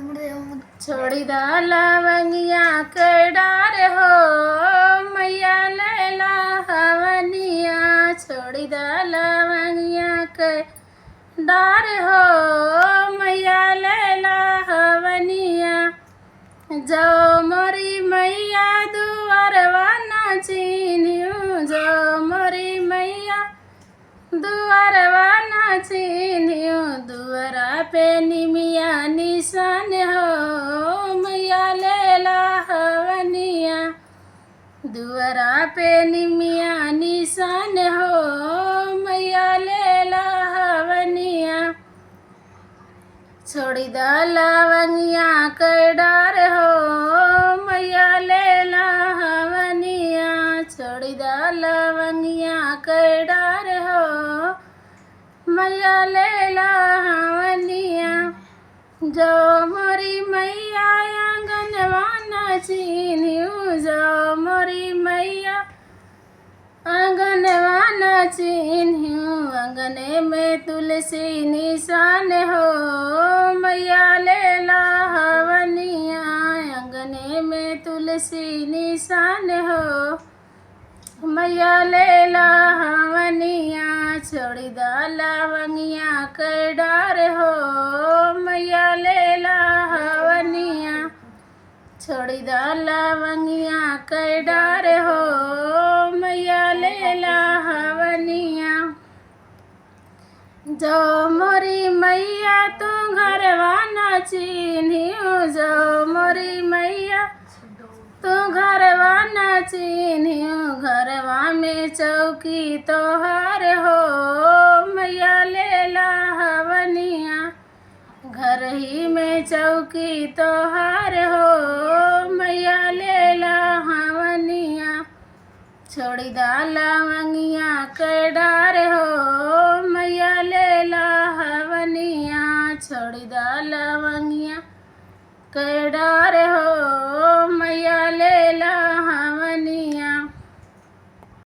छोड़ी दा लवंगिया के डार हो मैया लैला हवनिया। छोड़ी दा लवंगिया के डार हो मैया लैला हवनिया। जो मोरी मैया दुआरवा ना चिन्हियो। जो मोरी मैया दुआरवा ना चिन्हियो। दुआरा पे निमिया निशान हो मैया लैला हवनिया। दुआरा पे निमिया निशान हो मैया लैला हवनिया। छोड़ी दा लवंगिया के डार हो मैया लैला हवनिया। छोड़ी दा लवंगिया के डार हो मैया लैला हवनिया। जो मोरी मैया आंगनवा ना चिन्हियो। जो मोरी मैया आंगनवा ना चिन्हियो। आंगने में तुलसी निशान हो मैया लैला हवनिया। आंगने में तुलसी निशान हो मैया लैला हवनिया। छोड़ी दा लवंगिया के डार हो मैया लैला हवनिया। छोड़ी दा लवंगिया के डार हो मैया लैला हवनिया। जो मोरी मैया तू घरवा ना चिन्हियो। जो मोरी मैया तू घरवा ना चिन्हियो। घरवा में चौकी तोहार हो मैया लैला हवनिया। घर ही में चौकी तोहार हो मैया लैला हवनिया। छोड़ी दा लवंगिया के डार हो मैया लैला हवनिया। छोड़ी दा लवंगिया के डार